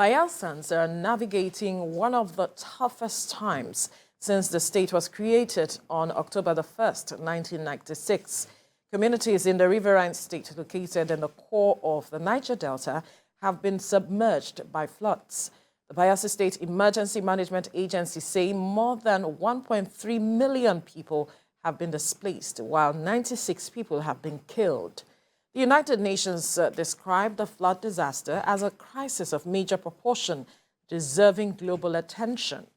Bayelsans are navigating one of the toughest times since the state was created on October the 1st, 1996. Communities in the riverine state located in the core of the Niger Delta have been submerged by floods. The Bayelsa State Emergency Management Agency say more than 1.3 million people have been displaced, while 96 people have been killed. The United Nations described the flood disaster as a crisis of major proportion, deserving global attention.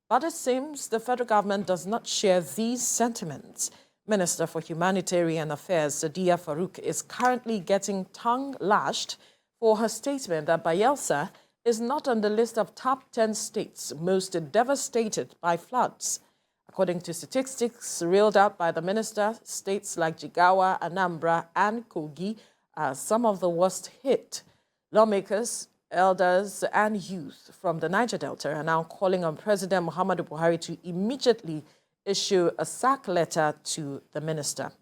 But it seems the federal government does not share these sentiments. Minister for Humanitarian Affairs, Sadiya Farouq, is currently getting tongue-lashed for her statement that Bayelsa is not on the list of top 10 states most devastated by floods. According to statistics reeled out by the minister, states like Jigawa, Anambra, and Kogi are some of the worst hit. Lawmakers, elders, and youth from the Niger Delta are now calling on President Muhammadu Buhari to immediately issue a sack letter to the minister.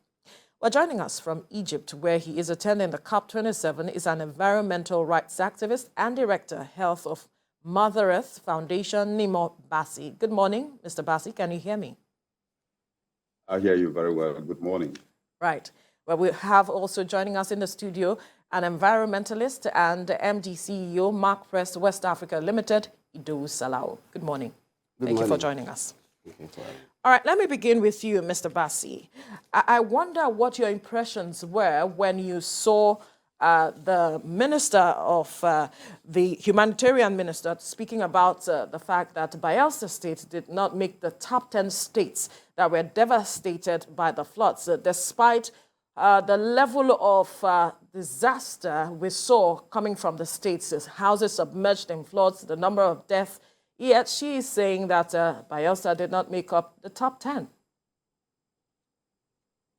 Well, joining us from Egypt, where he is attending the COP27, is an environmental rights activist and director, health of Mother Earth Foundation, Nimo Bassi. Good morning, Mr. Bassi. Can you hear me? I hear you very well. Good morning. Right. Well, we have also joining us in the studio an environmentalist and MD CEO, Mark Press West Africa Limited, Ido Salao. Good morning. Thank you for joining us. All right, let me begin with you, Mr. Bassi. I wonder what your impressions were when you saw the minister of the humanitarian minister speaking about the fact that Bayelsa State did not make the top 10 states that were devastated by the floods, despite the level of disaster we saw coming from the states, houses submerged in floods, the number of deaths. Yet she is saying that Bayelsa did not make up the top 10.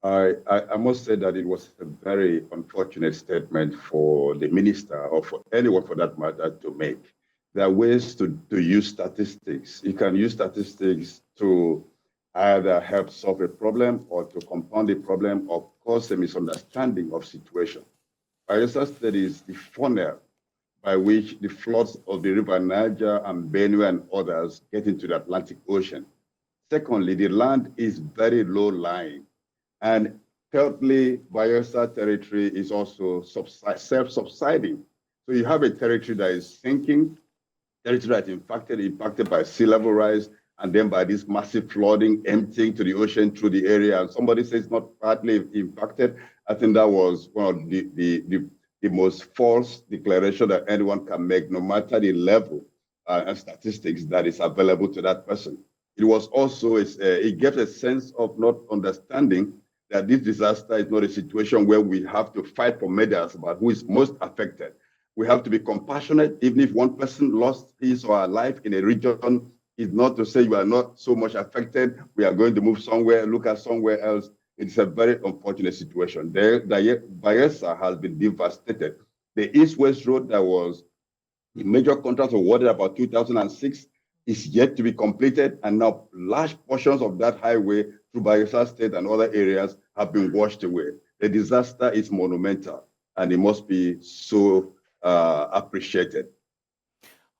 I must say that it was a very unfortunate statement for the minister, or for anyone for that matter, to make. There are ways to use statistics. You can use statistics to either help solve a problem or to compound a problem or cause a misunderstanding of situation. Bayelsa State is the funnel by which the floods of the river Niger and Benue and others get into the Atlantic Ocean. Secondly, the land is very low-lying. And thirdly, Bayelsa territory is also self-subsiding. So you have a territory that is sinking, territory that is impacted by sea level rise, and then by this massive flooding emptying to the ocean through the area. And somebody says it's not partly impacted. I think that was one of the most false declaration that anyone can make, no matter the level and statistics that is available to that person. It was also, it gave a sense of not understanding that this disaster is not a situation where we have to fight for medals about who is most affected. We have to be compassionate, even if one person lost his or her life in a region, is not to say you are not so much affected. We are going to move somewhere, look at somewhere else. It's a very unfortunate situation. Bayelsa has been devastated. The East-West Road that was the major contract awarded about 2006 is yet to be completed, and now large portions of that highway through Bayelsa State and other areas have been washed away. The disaster is monumental, and it must be so appreciated.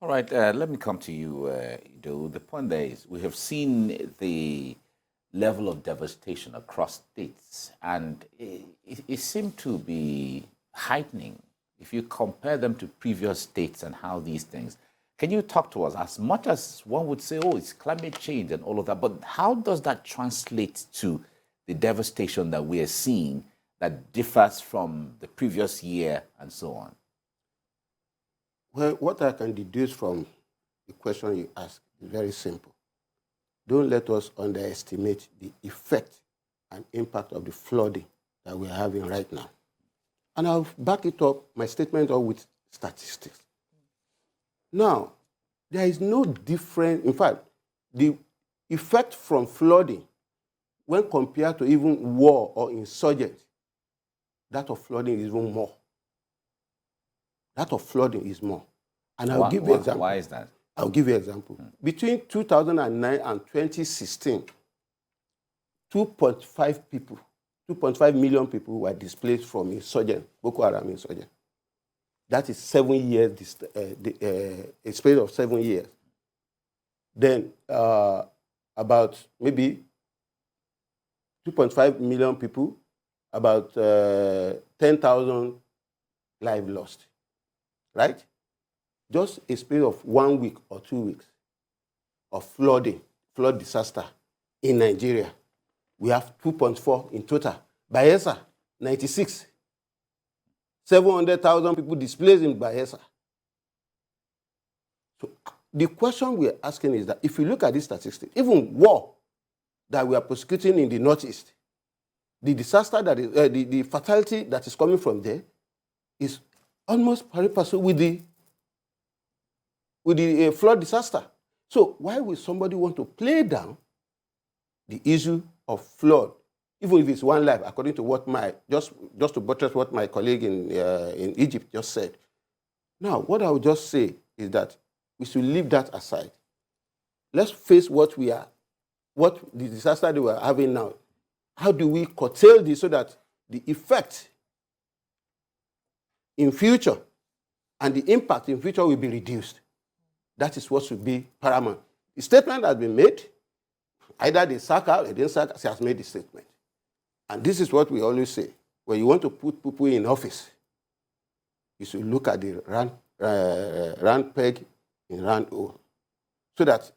All right, let me come to you, Ido. The point there is we have seen the level of devastation across states, and it seemed to be heightening if you compare them to previous states and how these things. Can you talk to us, as much as one would say, oh, it's climate change and all of that, but how does that translate to the devastation that we are seeing that differs from the previous year and so on? Well, what I can deduce from the question you asked is very simple. Don't let us underestimate the effect and impact of the flooding that we're having right now. And I'll back it up, my statement up with statistics. Now, there is no difference. In fact, the effect from flooding, when compared to even war or insurgency, that of flooding is even more. That of flooding is more. And I'll give you an example. Why is that? I'll give you an example. Between 2009 and 2016, 2.5 million people were displaced from insurgent, Boko Haram insurgent. That is 7 years, a space of 7 years. Then about maybe 2.5 million people, about 10,000 lives lost, right? Just a space of 1 week or 2 weeks of flood disaster in Nigeria. We have 2.4 in total. Bayelsa, 96. 700,000 people displaced in Bayelsa. So the question we're asking is that if you look at these statistics, even war that we are prosecuting in the Northeast, the disaster that is, the fatality that is coming from there is almost pari passu with the flood disaster. So why would somebody want to play down the issue of flood, even if it's one life, according to what just to buttress what my colleague in Egypt just said. Now, what I would just say is that we should leave that aside. Let's face what the disaster that we are having now. How do we curtail this so that the effect in future and the impact in future will be reduced? That is what should be paramount. The statement has been made. Either they sack her or they didn't sack her, she has made the statement. And this is what we always say. When you want to put people in office, you should look at the round peg in round hole. So that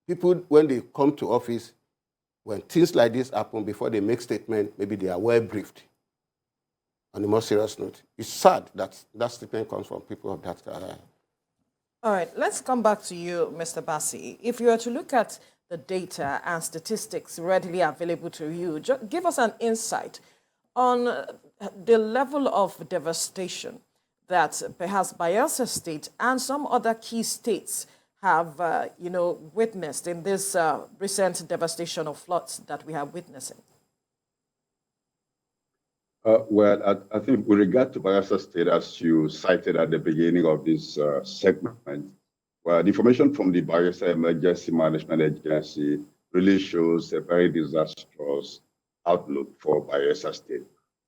people, when they come to office, when things like this happen, before they make statement, maybe they are well briefed. On a more serious note, it's sad that that statement comes from people of that. All right, let's come back to you, Mr. Bassi. If you were to look at the data and statistics readily available to you, just give us an insight on the level of devastation that perhaps Bayelsa State and some other key states have, witnessed in this recent devastation of floods that we are witnessing. Well, I think with regard to Bayelsa State, as you cited at the beginning of this segment, well, the information from the Bayelsa Emergency Management Agency really shows a very disastrous outlook for Bayelsa State.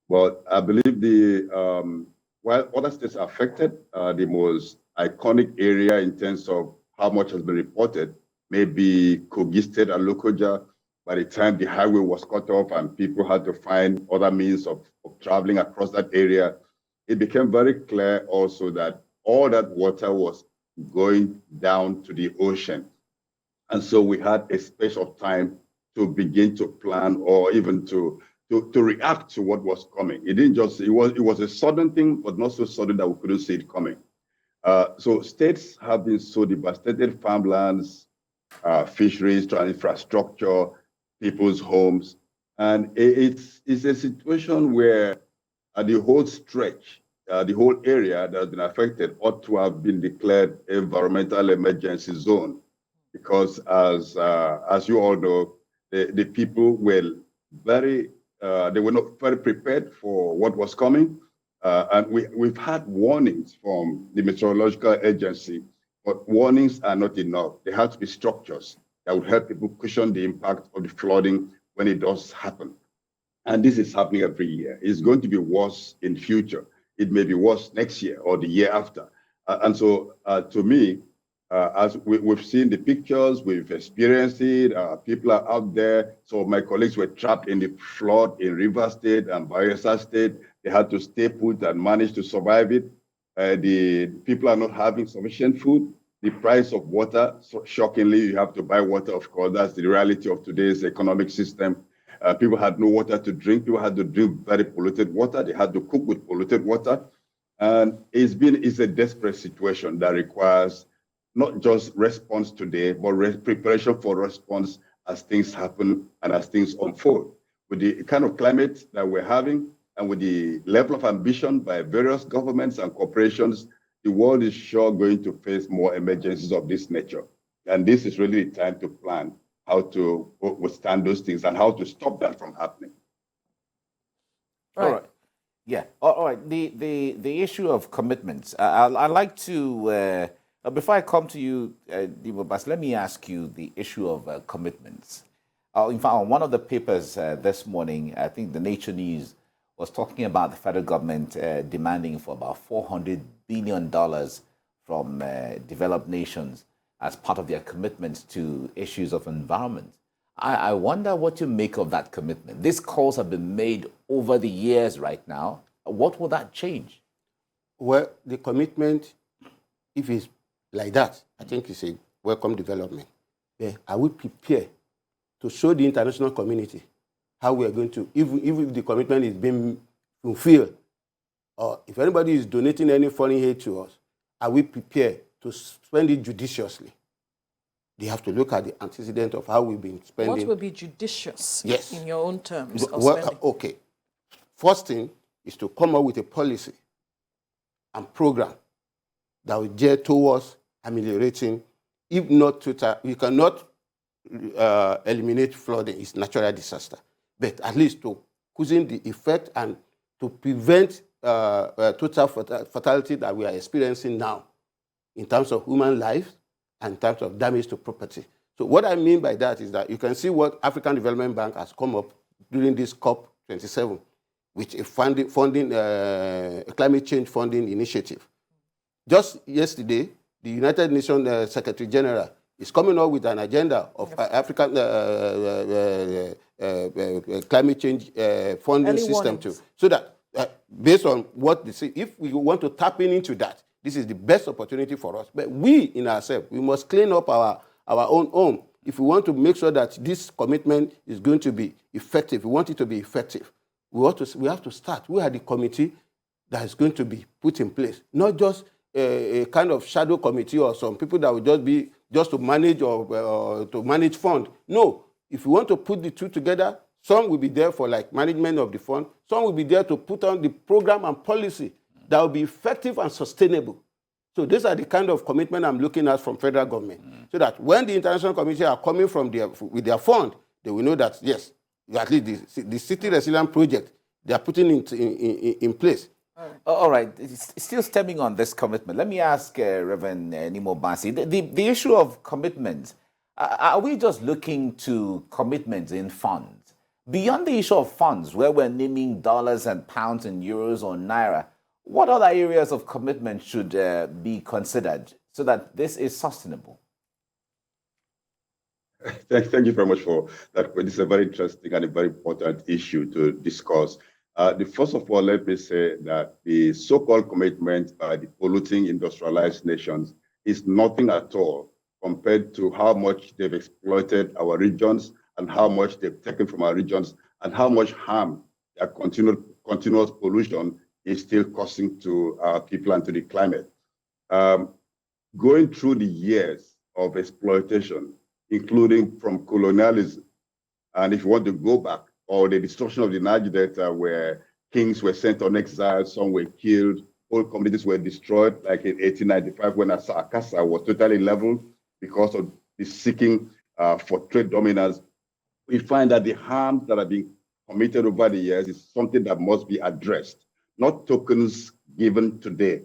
But I believe while other states are affected, the most iconic area in terms of how much has been reported may be Kogi State and Lokoja. By the time the highway was cut off and people had to find other means of traveling across that area, it became very clear also that all that water was going down to the ocean. And so we had a space of time to begin to plan or even to react to what was coming. It was a sudden thing, but not so sudden that we couldn't see it coming. So states have been so devastated, farmlands, fisheries, infrastructure, people's homes. And it's a situation where the whole stretch, the whole area that has been affected ought to have been declared environmental emergency zone. Because as you all know, the people were they were not very prepared for what was coming. And we've had warnings from the Meteorological Agency, but warnings are not enough. There have to be structures that would help people cushion the impact of the flooding when it does happen. And this is happening every year. It's going to be worse in future. It may be worse next year or the year after. And so to me, as we've seen the pictures, we've experienced it, people are out there. So my colleagues were trapped in the flood in Rivers State and Bayelsa State. They had to stay put and manage to survive it. The people are not having sufficient food. The price of water, so shockingly, you have to buy water, of course. That's the reality of today's economic system. People had no water to drink. People had to drink very polluted water. They had to cook with polluted water. And it's a desperate situation that requires not just response today, but preparation for response as things happen and as things unfold. With the kind of climate that we're having and with the level of ambition by various governments and corporations, the world is sure going to face more emergencies of this nature. And this is really the time to plan how to withstand those things and how to stop that from happening. Right. All right. Yeah. All right. The issue of commitments. I'd like to, before I come to you, Bas, let me ask you the issue of commitments. In fact, on one of the papers this morning, I think the Nature News was talking about the federal government demanding for about $400 billion from developed nations as part of their commitment to issues of environment. I wonder what you make of that commitment. These calls have been made over the years right now. What will that change? Well, the commitment, if it's like that, I think it's a welcome development. Yeah, are we prepared to show the international community how we are going to, if the commitment is being fulfilled, or if anybody is donating any foreign aid to us, are we prepared to spend it judiciously? They have to look at the antecedent of how we've been spending. What will be judicious, yes, in your own terms of well, spending? okay. First thing is to come up with a policy and program that will gear towards ameliorating, if not total, we cannot eliminate flooding, it's natural disaster, but at least to cushion the effect and to prevent total fatality that we are experiencing now in terms of human life and in terms of damage to property. So what I mean by that is that you can see what African Development Bank has come up during this COP27 with a climate change funding initiative. Just yesterday, the United Nations Secretary General is coming up with an agenda of African climate change funding Early system warnings. too, so that based on what they say, if we want to tap into that, this is the best opportunity for us. But we, in ourselves, we must clean up our own home. If we want to make sure that this commitment is going to be effective, we want it to be effective, we have to start. We are the committee that is going to be put in place, not just a kind of shadow committee or some people that will just be to manage or to manage fund. No, if we want to put the two together, some will be there for like management of the fund, some will be there to put on the program and policy that will be effective and sustainable. So these are the kind of commitment I'm looking at from federal government, so that when the international community are coming with their fund, they will know that, yes, at least the city resilience project, they are putting it in place. All right. Still stemming on this commitment, let me ask Reverend Nimo Basi, the issue of commitments, are we just looking to commitments in funds? Beyond the issue of funds, where we're naming dollars and pounds and euros or naira, what other areas of commitment should be considered so that this is sustainable? Thank you very much for that. This is a very interesting and a very important issue to discuss. First of all, let me say that the so-called commitment by the polluting industrialized nations is nothing at all compared to how much they've exploited our regions and how much they've taken from our regions and how much harm their continuous pollution is still causing to our people and to the climate. Going through the years of exploitation, including from colonialism, and if you want to go back, or the destruction of the Niger Delta, where kings were sent on exile, some were killed, whole communities were destroyed, like in 1895 when Akassa was totally leveled because of the seeking for trade dominance. We find that the harms that are being committed over the years is something that must be addressed, not tokens given today.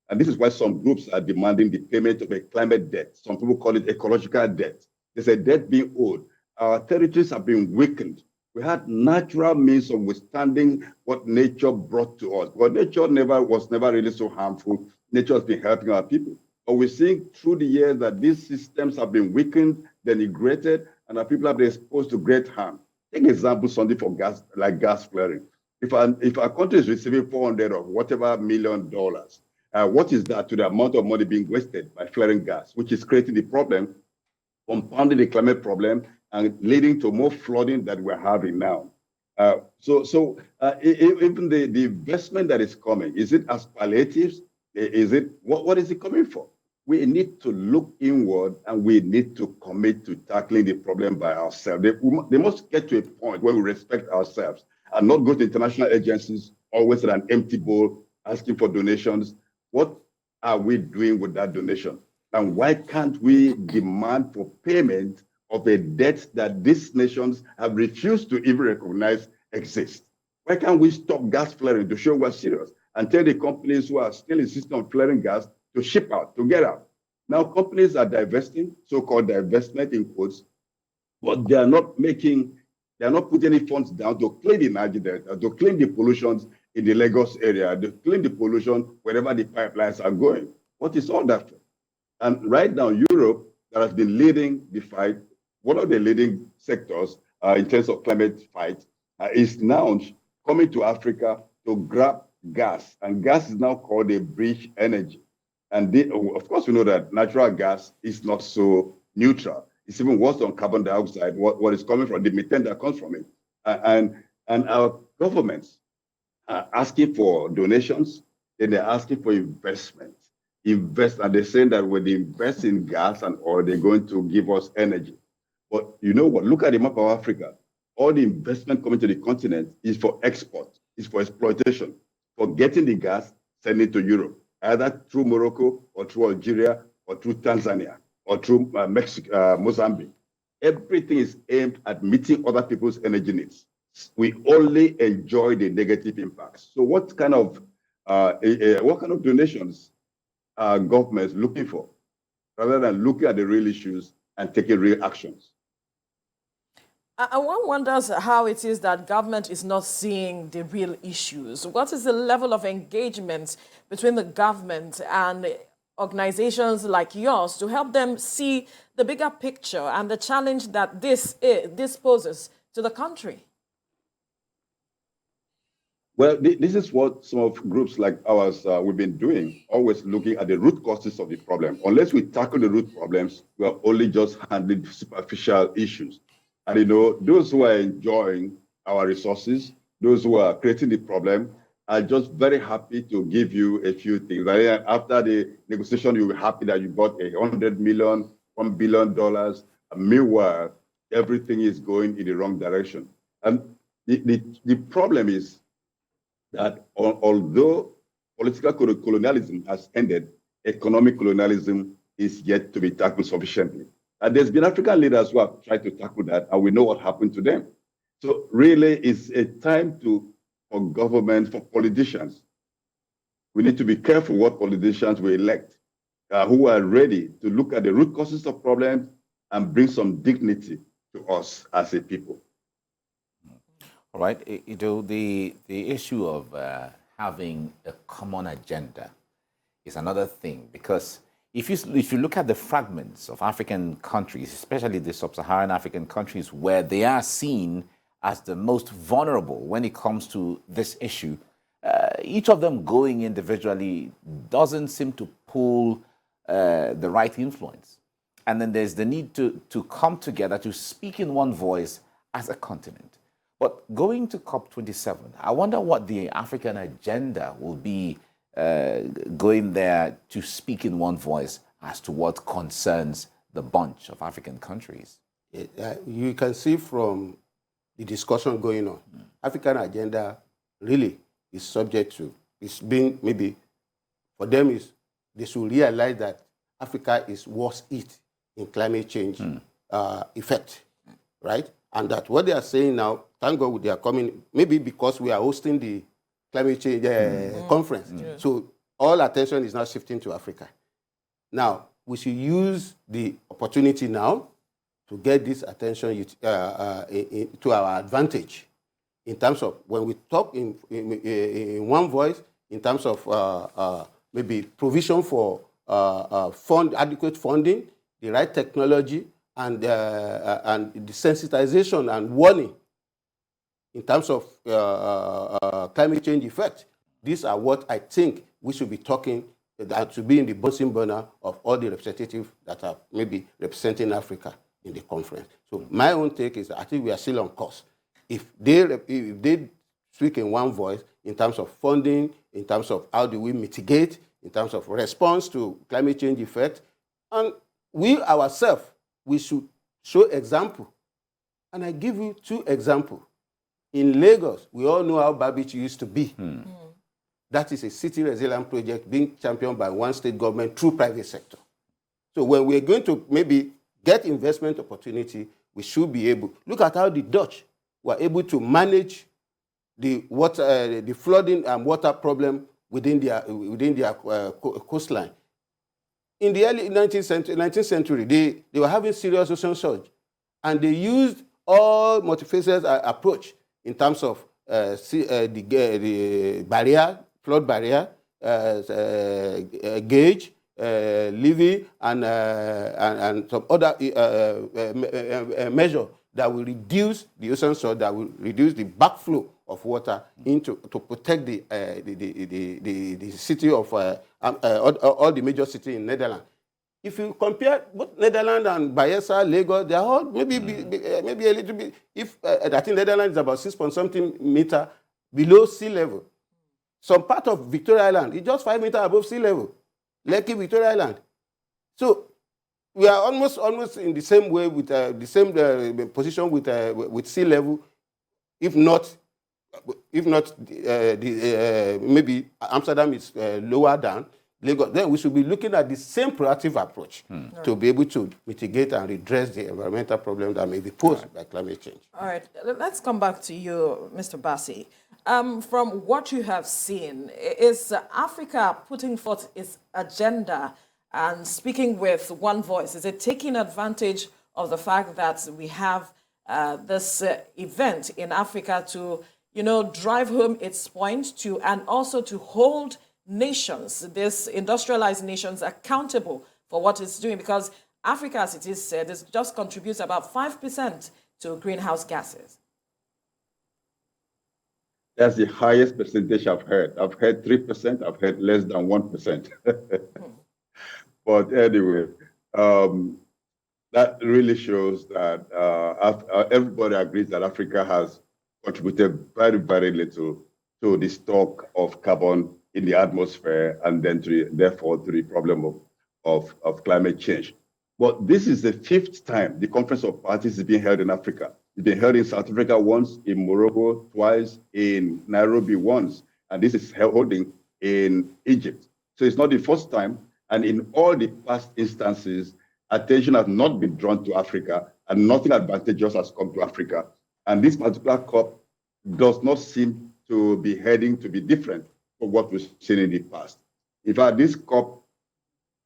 And this is why some groups are demanding the payment of a climate debt. Some people call it ecological debt. There's a debt being owed. Our territories have been weakened. We had natural means of withstanding what nature brought to us. But nature was never really so harmful. Nature has been helping our people. But we're seeing through the years that these systems have been weakened, denigrated, and our people have been exposed to great harm. Take example, something for gas, like gas flaring. If our country is receiving $400 or whatever $1 million, what is that to the amount of money being wasted by flaring gas, which is creating the problem, compounding the climate problem, and leading to more flooding that we're having now. Even the investment that is coming, is it as palliatives? Is it, what is it coming for? We need to look inward and we need to commit to tackling the problem by ourselves. They must get to a point where we respect ourselves and not go to international agencies always at an empty bowl asking for donations. What are we doing with that donation? And why can't we demand for payment of a debt that these nations have refused to even recognize exists? Why can't we stop gas flaring to show we're serious and tell the companies who are still insisting on flaring gas to ship out, to get out? Now companies are divesting, so-called divestment in quotes, but they are not putting any funds down to clean the Niger Delta, to clean the pollutions in the Lagos area. They clean the pollution wherever the pipelines are going. What is all that for? And right now, Europe, that has been leading the fight, one of the leading sectors in terms of climate fight, is now coming to Africa to grab gas. And gas is now called a bridge energy. And of course, we know that natural gas is not so neutral. It's even worse on carbon dioxide, what is coming from the methane that comes from it. And our governments are asking for donations, and they're asking for investment. And they're saying that when they invest in gas and oil, they're going to give us energy. But you know what? Look at the map of Africa. All the investment coming to the continent is for export, is for exploitation, for getting the gas, sending it to Europe, either through Morocco or through Algeria or through Tanzania or through Mexico, Mozambique. Everything is aimed at meeting other people's energy needs. We only enjoy the negative impacts. So what kind of donations are governments looking for, rather than looking at the real issues and taking real actions? And one wonders how it is that government is not seeing the real issues. What is the level of engagement between the government and organizations like yours to help them see the bigger picture and the challenge that this poses to the country? Well, this is what some of groups like ours we've been doing, always looking at the root causes of the problem. Unless we tackle the root problems, we are only just handling superficial issues. And you know, those who are enjoying our resources, those who are creating the problem, are just very happy to give you a few things. And after the negotiation, you'll be happy that you got $100 million, $1 billion. Meanwhile, everything is going in the wrong direction. And the problem is that although political colonialism has ended, economic colonialism is yet to be tackled sufficiently. And there's been African leaders who have tried to tackle that, and we know what happened to them. So really, it's a time for government, for politicians. We need to be careful what politicians we elect, who are ready to look at the root causes of problems and bring some dignity to us as a people. All right, the issue of having a common agenda is another thing, because if you look at the fragments of African countries, especially the sub-Saharan African countries, where they are seen as the most vulnerable when it comes to this issue, each of them going individually doesn't seem to pull the right influence. And then there's the need to come together to speak in one voice as a continent. But going to COP27, I wonder what the African agenda will be going there to speak in one voice as to what concerns the bunch of African countries. You can see from the discussion going on, African agenda really is subject to, it's being maybe, for them is, they should realize that Africa is worst hit in climate change effect, right? And that what they are saying now, thank God they are coming, maybe because we are hosting the climate change conference. So all attention is now shifting to Africa. Now, we should use the opportunity now to get this attention to our advantage in terms of when we talk in one voice, in terms of maybe provision for adequate funding, the right technology, and the sensitization and warning in terms of climate change effect. These are what I think we should be talking, that to be in the Bunsen burner of all the representatives that are maybe representing Africa in the conference. So my own take is that I think we are still on course. If they speak in one voice in terms of funding, in terms of how do we mitigate, in terms of response to climate change effect, and we ourselves, we should show example. And I give you two examples. In Lagos, we all know how Babichi used to be. That is a city resilient project being championed by one state government through private sector. So when we're going to maybe get investment opportunity, we should be able, look at how the Dutch were able to manage the water, the flooding and water problem within their coastline. In the early 19th century, they were having serious ocean surge, and they used all multifaceted approach in terms of the barrier, flood barrier, gauge, levee, and some other measure that will reduce the ocean soil, that will reduce the backflow of water to protect the city of all the major cities in Netherlands. If you compare both Netherlands and Bayelsa, Lagos, they are all maybe a little bit. I think Netherlands is about 6-something meter below sea level. Some part of Victoria Island is just 5 meters above sea level. Lekki, Victoria Island. So we are almost in the same way with the same position with sea level, if not maybe Amsterdam is lower down. Lagos, then we should be looking at the same proactive approach to be able to mitigate and redress the environmental problem that may be posed by climate change. All right, let's come back to you, Mr. Bassi. From what you have seen, is Africa putting forth its agenda and speaking with one voice? Is it taking advantage of the fact that we have this event in Africa to, drive home its point and also to hold nations, these industrialized nations, accountable for what it's doing? Because Africa, as it is said, just contributes about 5% to greenhouse gases. That's the highest percentage I've heard. I've heard 3%, I've heard less than 1%. But anyway, that really shows that everybody agrees that Africa has contributed very, very little to the stock of carbon in the atmosphere, and then therefore to the problem of climate change. But this is the 5th time the Conference of Parties is being held in Africa. It's been held in South Africa once, in Morocco twice, in Nairobi once, and this is holding in Egypt. So it's not the first time, and in all the past instances, attention has not been drawn to Africa, and nothing advantageous has come to Africa. And this particular COP does not seem to be heading to be different from what we've seen in the past. In fact, this COP,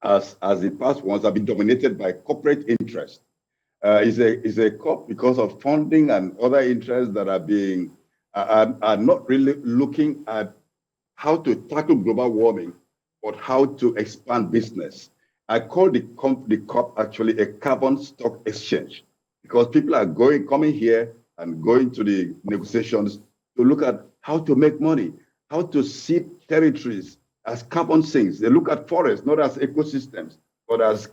as the past ones, have been dominated by corporate interest. Is a COP because of funding and other interests that are not really looking at how to tackle global warming, but how to expand business. I call the COP actually a carbon stock exchange, because people are coming here and going to the negotiations to look at how to make money, how to see territories as carbon sinks. They look at forests not as ecosystems, but as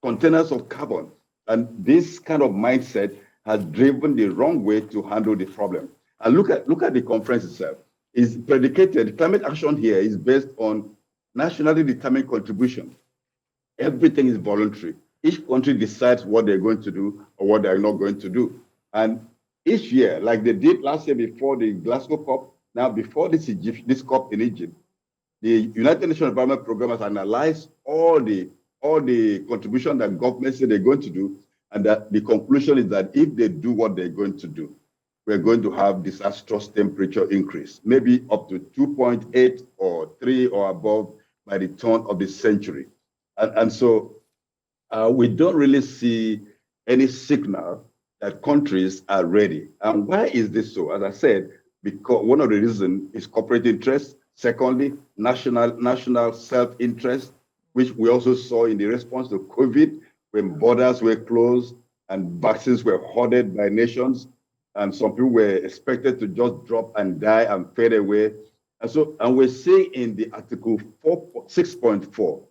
containers of carbon. And this kind of mindset has driven the wrong way to handle the problem. And look at the conference itself. It's predicated, climate action here is based on nationally determined contribution. Everything is voluntary. Each country decides what they're going to do or what they're not going to do. And each year, like they did last year before the Glasgow COP, now before this COP in Egypt, the United Nations Environment Programme has analyzed all the contribution that governments say they're going to do, and that the conclusion is that if they do what they're going to do, we're going to have disastrous temperature increase, maybe up to 2.8 or 3 or above by the turn of the century. And so we don't really see any signal that countries are ready. And why is this so? As I said, because one of the reasons is corporate interest. Secondly, national self-interest, which we also saw in the response to COVID, when borders were closed and vaccines were hoarded by nations, and some people were expected to just drop and die and fade away. And we're seeing in the Article 6.4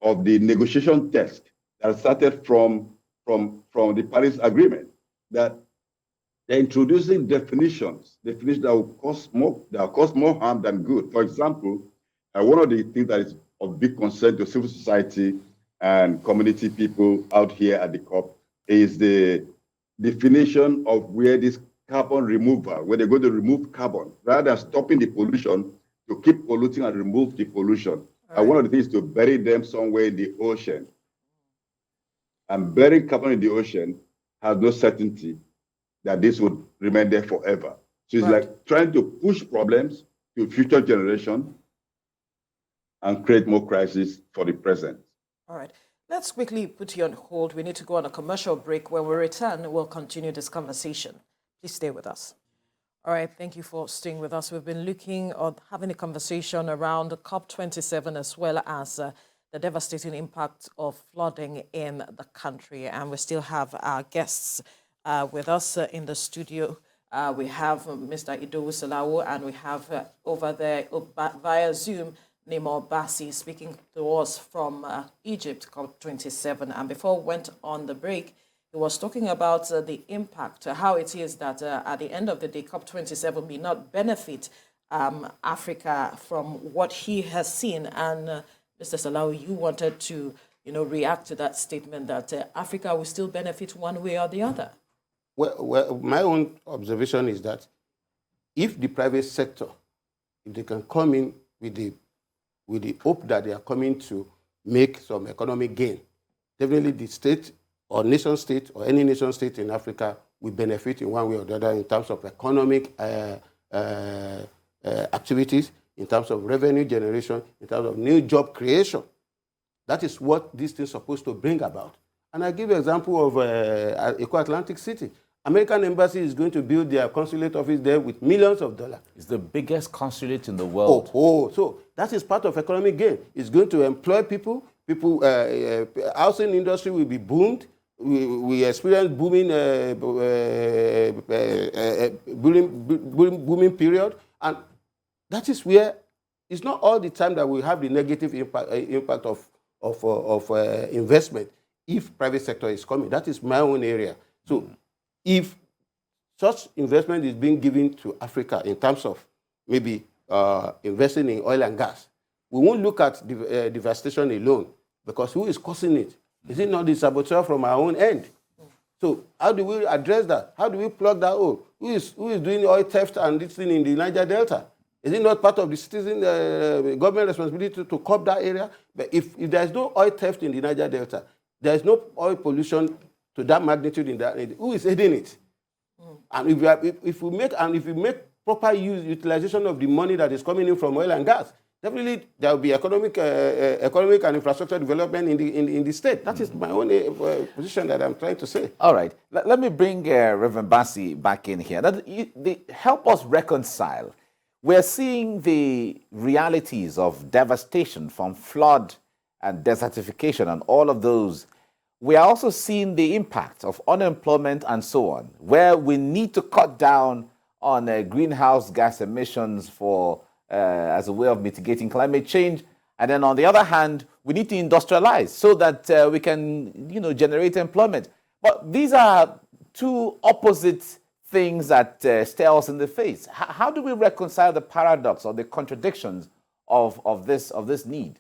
of the negotiation text that started from the Paris Agreement, that they're introducing definitions that will cause more harm than good. For example, one of the things that is of big concern to civil society and community people out here at the COP is the definition of where this carbon removal, where they're going to remove carbon, rather than stopping the pollution, to keep polluting and remove the pollution. Right. And one of the things is to bury them somewhere in the ocean. And burying carbon in the ocean has no certainty that this would remain there forever. So it's like trying to push problems to future generations and create more crises for the present. All right. Let's quickly put you on hold. We need to go on a commercial break. When we return, we'll continue this conversation. Please stay with us. All right, thank you for staying with us. We've been looking or having a conversation around COP27 as well as the devastating impact of flooding in the country. And we still have our guests with us in the studio. We have Mr. Idowu Salawu, and we have over there via Zoom, Nemo Bassi, speaking to us from Egypt, COP27. And before we went on the break, he was talking about the impact, how it is that at the end of the day, COP27 may not benefit Africa from what he has seen. And Mr. Salawu, you wanted to, react to that statement that Africa will still benefit one way or the other. Well, my own observation is that if the private sector, if they can come in with the hope that they are coming to make some economic gain, definitely the state or nation state or any nation state in Africa will benefit in one way or the other in terms of economic activities, in terms of revenue generation, in terms of new job creation. That is what this thing is supposed to bring about. And I give an example of Eco-Atlantic City. American Embassy is going to build their consulate office there with millions of dollars. It's the biggest consulate in the world. So that is part of economic gain. It's going to employ people. Housing industry will be boomed. We experience booming period, and that is where it's not all the time that we have the negative impact of investment if private sector is coming. That is my own area. So if such investment is being given to Africa in terms of maybe investing in oil and gas, we won't look at devastation alone, because who is causing it? Is it not the saboteur from our own end? So how do we address that? How do we plug that hole? Who is doing oil theft and this thing in the Niger Delta? Is it not part of the citizen government responsibility to curb that area? But if there is no oil theft in the Niger Delta, there is no oil pollution to that magnitude in that area. Who is aiding it? And if we make proper utilization of the money that is coming in from oil and gas, definitely there will be economic and infrastructure development in the state. That is my own position that I'm trying to say. All right. Let me bring Reverend Bassi back in here. Help us reconcile. We're seeing the realities of devastation from flood and desertification and all of those. We are also seeing the impact of unemployment and so on, where we need to cut down on greenhouse gas emissions as a way of mitigating climate change. And then on the other hand, we need to industrialize so that we can, generate employment. But these are two opposite things that stare us in the face. How do we reconcile the paradox or the contradictions of this need?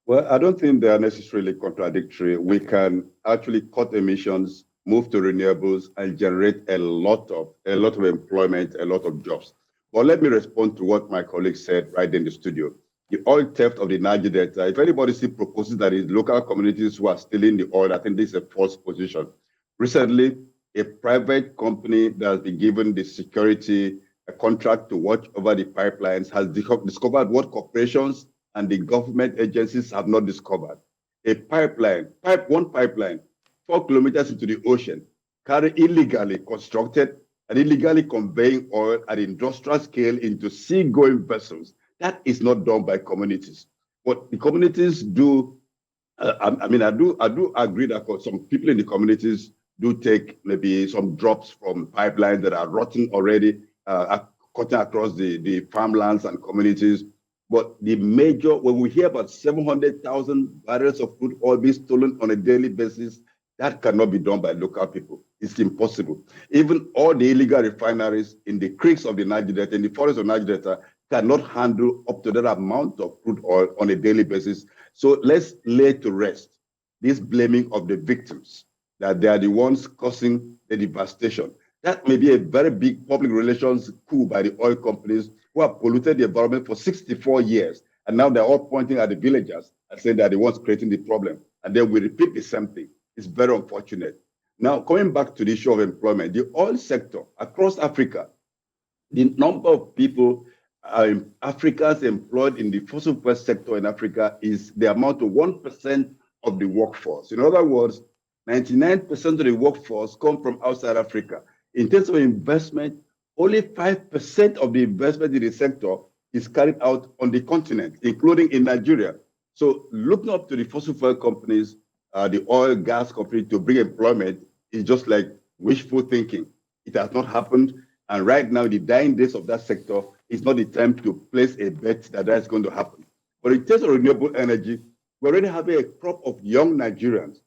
Well, I don't think they are necessarily contradictory. We can actually cut emissions, move to renewables, and generate a lot of employment, a lot of jobs. But let me respond to what my colleague said right in the studio. The oil theft of the Niger Delta, if anybody still proposes that it's local communities who are stealing the oil, I think this is a false position. Recently, a private company that has been given the security, a contract to watch over the pipelines, has discovered what corporations and the government agencies have not discovered. One pipeline, 4 kilometers into the ocean, illegally constructed and illegally conveying oil at industrial scale into seagoing vessels. That is not done by communities. What the communities do, I do agree that some people in the communities do take maybe some drops from pipelines that are rotting already, cutting across the farmlands and communities. But when we hear about 700,000 barrels of crude oil being stolen on a daily basis, that cannot be done by local people. It's impossible. Even all the illegal refineries in the creeks of the Niger Delta, in the forests of Niger Delta, cannot handle up to that amount of crude oil on a daily basis. So let's lay to rest this blaming of the victims, that they are the ones causing the devastation. That may be a very big public relations coup by the oil companies who have polluted the environment for 64 years. And now they're all pointing at the villagers and saying they're the ones creating the problem. And then we repeat the same thing. It's very unfortunate. Now, coming back to the issue of employment, the oil sector across Africa, the number of people, Africans employed in the fossil fuel sector in Africa is the amount of 1% of the workforce. In other words, 99% of the workforce come from outside Africa. In terms of investment, only 5% of the investment in the sector is carried out on the continent, including in Nigeria. So looking up to the fossil fuel companies, the oil, gas company to bring employment is just like wishful thinking. It has not happened. And right now, the dying days of that sector is not the time to place a bet that that's going to happen. But in terms of renewable energy, we already have a crop of young Nigerians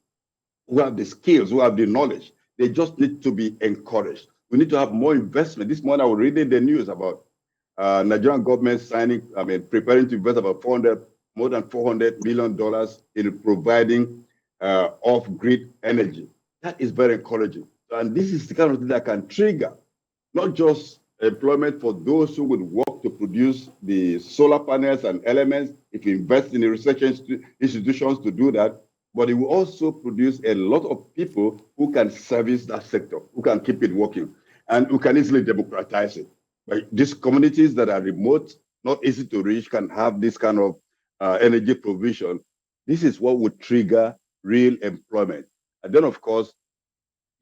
who have the skills, who have the knowledge. They just need to be encouraged. We need to have more investment. This morning I was reading the news about Nigerian government preparing to invest about more than $400 million in providing off-grid energy. That is very encouraging. And this is the kind of thing that can trigger not just employment for those who would work to produce the solar panels and elements, if you invest in the research institutions to do that, but it will also produce a lot of people who can service that sector, who can keep it working, and who can easily democratize it. Like these communities that are remote, not easy to reach, can have this kind of energy provision. This is what would trigger real employment. And then, of course,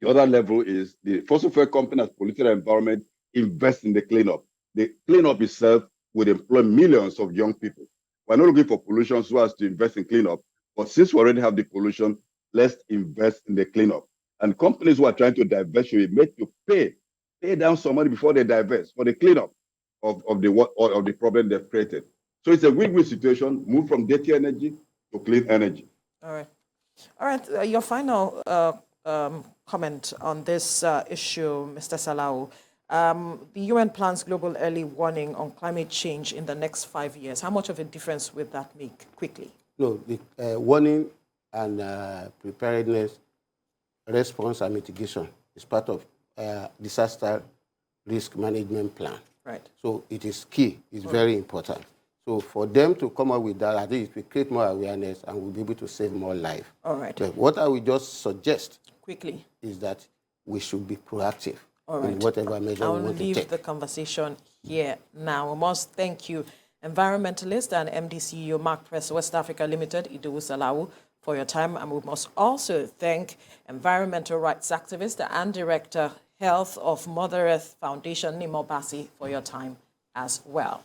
the other level is the fossil fuel company as political environment invest in the cleanup. The cleanup itself would employ millions of young people. We're not looking for pollution so as to invest in cleanup, but since we already have the pollution, let's invest in the cleanup. And companies who are trying to divest should be made to pay down some money before they divest for the cleanup of the problem they've created. So it's a win-win situation, move from dirty energy to clean energy. All right. All right. Your final comment on this issue, Mr. Salau. The UN plans global early warning on climate change in the next 5 years. How much of a difference will that make quickly? No, the warning and preparedness, response and mitigation is part of disaster risk management plan. Right. So it is key, it's very important. So for them to come up with that, I think it will create more awareness and we'll be able to save more lives. All right. But what I will just suggest quickly is that we should be proactive All right. in whatever measure we want to take. I'll leave the conversation here now. I must thank you, environmentalist and MD CEO Mark Press West Africa Limited, Idowu Salau, for your time. And we must also thank environmental rights activist and director, Health of Mother Earth Foundation, Nimo Bassi, for your time as well.